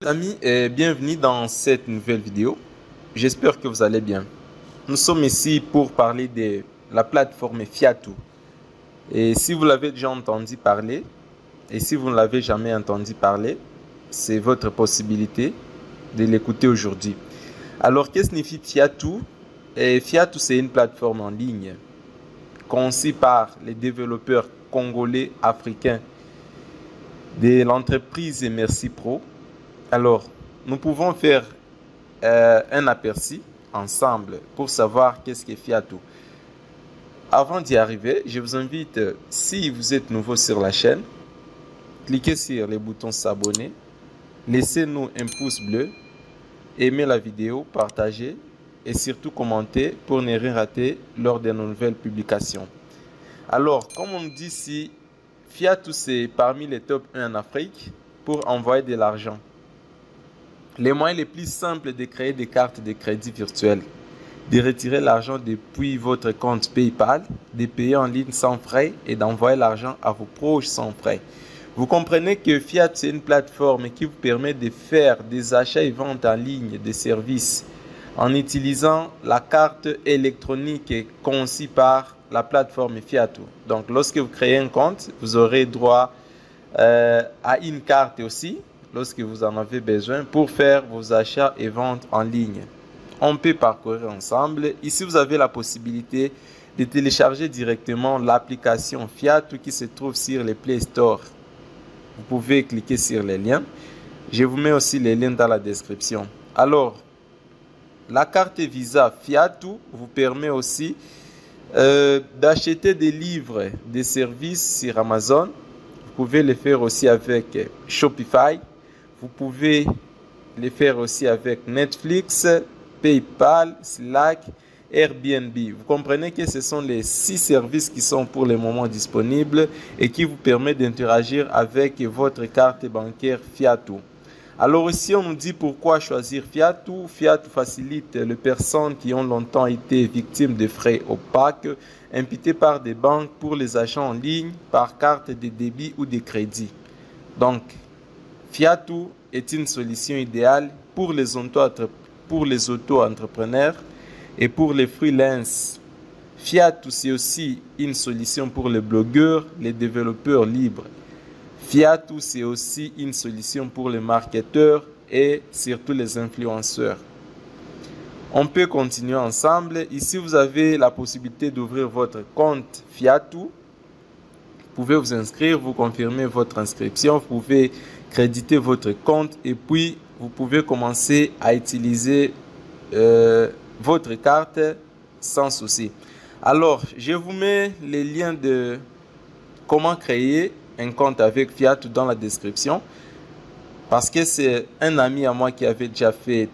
Amis, et bienvenue dans cette nouvelle vidéo. J'espère que vous allez bien. Nous sommes ici pour parler de la plateforme Fiatu. Et si vous l'avez déjà entendu parler, et si vous ne l'avez jamais entendu parler, c'est votre possibilité de l'écouter aujourd'hui. Alors, qu'est-ce que signifie Fiatu? Fiatu, c'est une plateforme en ligne conçue par les développeurs congolais africains de l'entreprise Merci Pro. Alors, nous pouvons faire un aperçu ensemble pour savoir qu'est-ce qu'est Fiatu. Avant d'y arriver, je vous invite, si vous êtes nouveau sur la chaîne, cliquez sur le bouton s'abonner, laissez-nous un pouce bleu, aimez la vidéo, partagez et surtout commentez pour ne rien rater lors de nos nouvelles publications. Alors, comme on dit ici, Fiatu c'est parmi les top 1 en Afrique pour envoyer de l'argent. Les moyens les plus simples de créer des cartes de crédit virtuelles, de retirer l'argent depuis votre compte PayPal, de payer en ligne sans frais et d'envoyer l'argent à vos proches sans frais. Vous comprenez que Fiatu c'est une plateforme qui vous permet de faire des achats et ventes en ligne de services en utilisant la carte électronique conçue par la plateforme Fiatu. Donc lorsque vous créez un compte, vous aurez droit à une carte aussi lorsque vous en avez besoin pour faire vos achats et ventes en ligne. On peut parcourir ensemble. Ici, vous avez la possibilité de télécharger directement l'application Fiatu qui se trouve sur les Play Store. Vous pouvez cliquer sur les liens. Je vous mets aussi les liens dans la description. Alors, la carte Visa Fiatu vous permet aussi d'acheter des livres, des services sur Amazon. Vous pouvez le faire aussi avec Shopify. Vous pouvez le faire aussi avec Netflix, PayPal, Slack, Airbnb. Vous comprenez que ce sont les 6 services qui sont pour le moment disponibles et qui vous permettent d'interagir avec votre carte bancaire Fiatu. Alors ici, on nous dit pourquoi choisir Fiatu. Fiatu facilite les personnes qui ont longtemps été victimes de frais opaques imputés par des banques pour les achats en ligne par carte de débit ou de crédit. Donc, Fiatu est une solution idéale pour les auto-entrepreneurs et pour les freelances. Fiatu, c'est aussi une solution pour les blogueurs, les développeurs libres. Fiatu, c'est aussi une solution pour les marketeurs et surtout les influenceurs. On peut continuer ensemble. Ici, vous avez la possibilité d'ouvrir votre compte Fiatu. Vous pouvez vous inscrire, vous confirmer votre inscription, vous pouvez créditer votre compte et puis vous pouvez commencer à utiliser votre carte sans souci. Alors, je vous mets les liens de comment créer un compte avec Fiatu dans la description parce que c'est un ami à moi qui avait déjà fait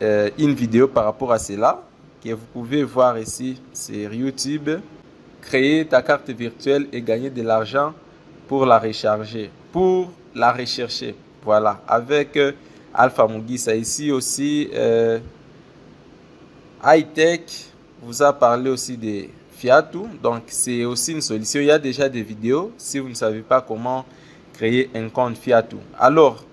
une vidéo par rapport à cela que vous pouvez voir ici sur YouTube. Créer ta carte virtuelle et gagner de l'argent pour la recharger, pour la rechercher. Voilà, avec Alpha Mugisa. Ici aussi, Hightech vous a parlé aussi de Fiatu. Donc, c'est aussi une solution. Il y a déjà des vidéos si vous ne savez pas comment créer un compte Fiatu. Alors,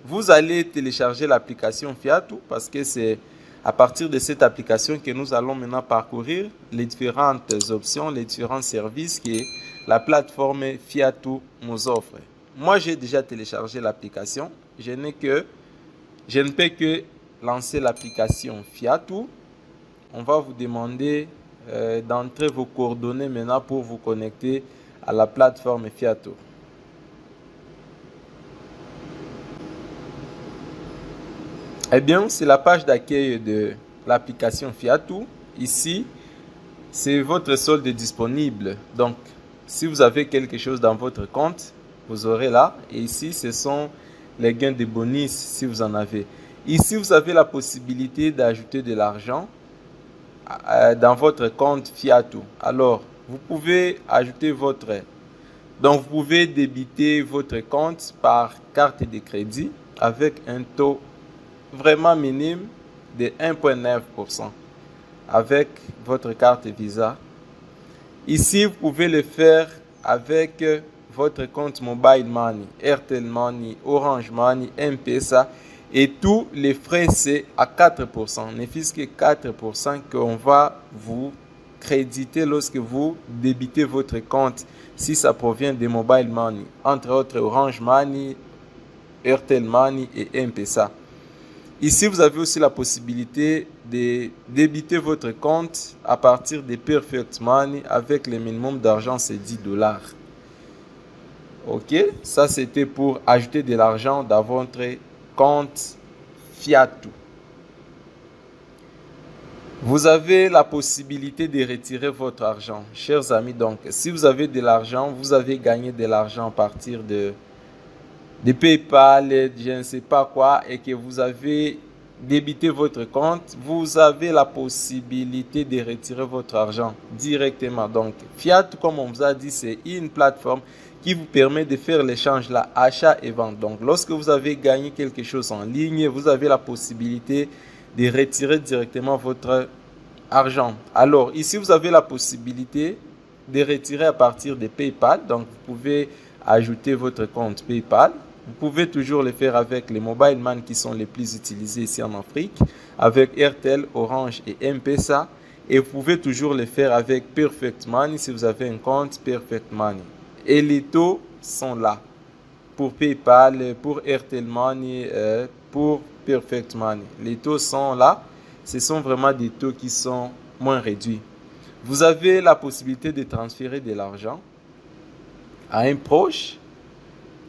vous allez télécharger l'application Fiatu parce que c'est à partir de cette application que nous allons maintenant parcourir les différentes options, les différents services que la plateforme Fiatu nous offre. Moi, j'ai déjà téléchargé l'application. Je ne peux que lancer l'application Fiatu. On va vous demander d'entrer vos coordonnées maintenant pour vous connecter à la plateforme Fiatu. Eh bien, c'est la page d'accueil de l'application Fiatu. Ici, c'est votre solde disponible. Donc, si vous avez quelque chose dans votre compte, vous aurez là. Et ici, ce sont les gains de bonus si vous en avez. Ici, vous avez la possibilité d'ajouter de l'argent dans votre compte Fiatu. Alors, vous pouvez ajouter donc, vous pouvez débiter votre compte par carte de crédit avec un taux vraiment minime de 1,9% avec votre carte Visa. Ici, vous pouvez le faire avec votre compte Mobile Money, Airtel Money, Orange Money, M-Pesa Et tous les frais, c'est à 4%. Ne fût-ce que 4% qu'on va vous créditer lorsque vous débitez votre compte, si ça provient de Mobile Money, entre autres Orange Money, Airtel Money et M-Pesa. Ici, vous avez aussi la possibilité de débiter votre compte à partir de Perfect Money avec le minimum d'argent, c'est 10 $. Ok, ça c'était pour ajouter de l'argent dans votre compte Fiatu. Vous avez la possibilité de retirer votre argent, chers amis. Donc, si vous avez de l'argent, vous avez gagné de l'argent à partir de PayPal, je ne sais pas quoi, et que vous avez débité votre compte, vous avez la possibilité de retirer votre argent directement. Donc, Fiat, comme on vous a dit, c'est une plateforme qui vous permet de faire l'échange, là, achat et vente. Donc, lorsque vous avez gagné quelque chose en ligne, vous avez la possibilité de retirer directement votre argent. Alors, ici, vous avez la possibilité de retirer à partir de PayPal. Donc, vous pouvez ajouter votre compte PayPal. Vous pouvez toujours le faire avec les Mobile Money qui sont les plus utilisés ici en Afrique, avec Airtel, Orange et M-Pesa. Et vous pouvez toujours le faire avec Perfect Money si vous avez un compte Perfect Money. Et les taux sont là pour PayPal, pour Airtel Money, pour Perfect Money. Les taux sont là. Ce sont vraiment des taux qui sont moins réduits. Vous avez la possibilité de transférer de l'argent à un proche.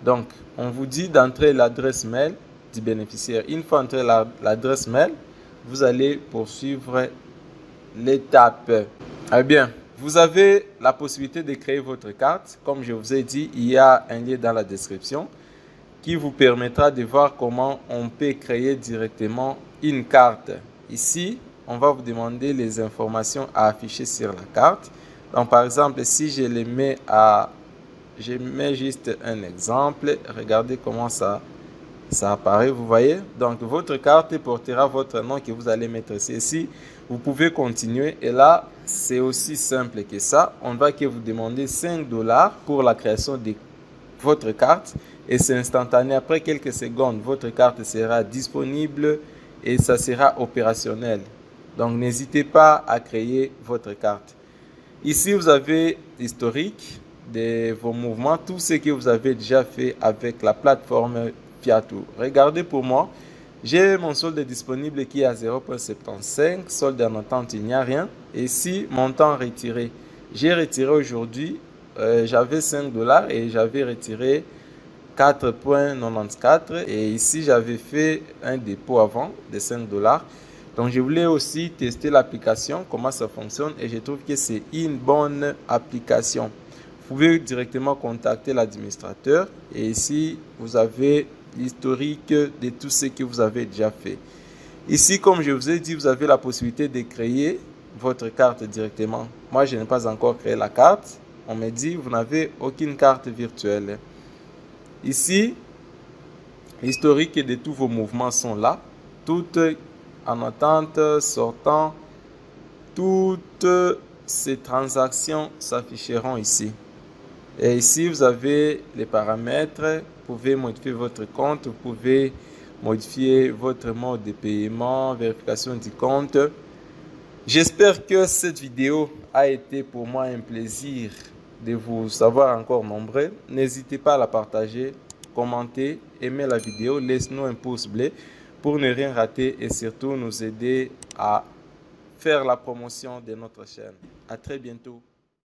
Donc, on vous dit d'entrer l'adresse mail du bénéficiaire. Une fois entré l'adresse mail, vous allez poursuivre l'étape. Eh bien, vous avez la possibilité de créer votre carte. Comme je vous ai dit, il y a un lien dans la description qui vous permettra de voir comment on peut créer directement une carte. Ici, on va vous demander les informations à afficher sur la carte. Donc, par exemple, si je les mets à... Je mets juste un exemple. Regardez comment ça apparaît. Vous voyez? Donc, votre carte portera votre nom que vous allez mettre ici. Vous pouvez continuer. Et là, c'est aussi simple que ça. On va que vous demander 5 $ pour la création de votre carte. Et c'est instantané. Après quelques secondes, votre carte sera disponible et ça sera opérationnel. Donc, n'hésitez pas à créer votre carte. Ici, vous avez l'historique de vos mouvements, tout ce que vous avez déjà fait avec la plateforme Fiatu. Regardez pour moi, j'ai mon solde disponible qui est à 0,75, solde en attente, il n'y a rien. Et ici, montant retiré. J'ai retiré aujourd'hui, j'avais 5 $ et j'avais retiré 4,94. Et ici, j'avais fait un dépôt avant de 5 $. Donc, je voulais aussi tester l'application, comment ça fonctionne. Et je trouve que c'est une bonne application. Vous pouvez directement contacter l'administrateur et ici, vous avez l'historique de tout ce que vous avez déjà fait. Ici, comme je vous ai dit, vous avez la possibilité de créer votre carte directement. Moi, je n'ai pas encore créé la carte. On me dit, vous n'avez aucune carte virtuelle. Ici, l'historique de tous vos mouvements sont là. Toutes en attente, sortant, toutes ces transactions s'afficheront ici. Et ici, vous avez les paramètres. Vous pouvez modifier votre compte. Vous pouvez modifier votre mode de paiement, vérification du compte. J'espère que cette vidéo a été pour moi un plaisir de vous savoir encore nombreux. N'hésitez pas à la partager, commenter, aimer la vidéo. Laissez-nous un pouce bleu pour ne rien rater et surtout nous aider à faire la promotion de notre chaîne. À très bientôt.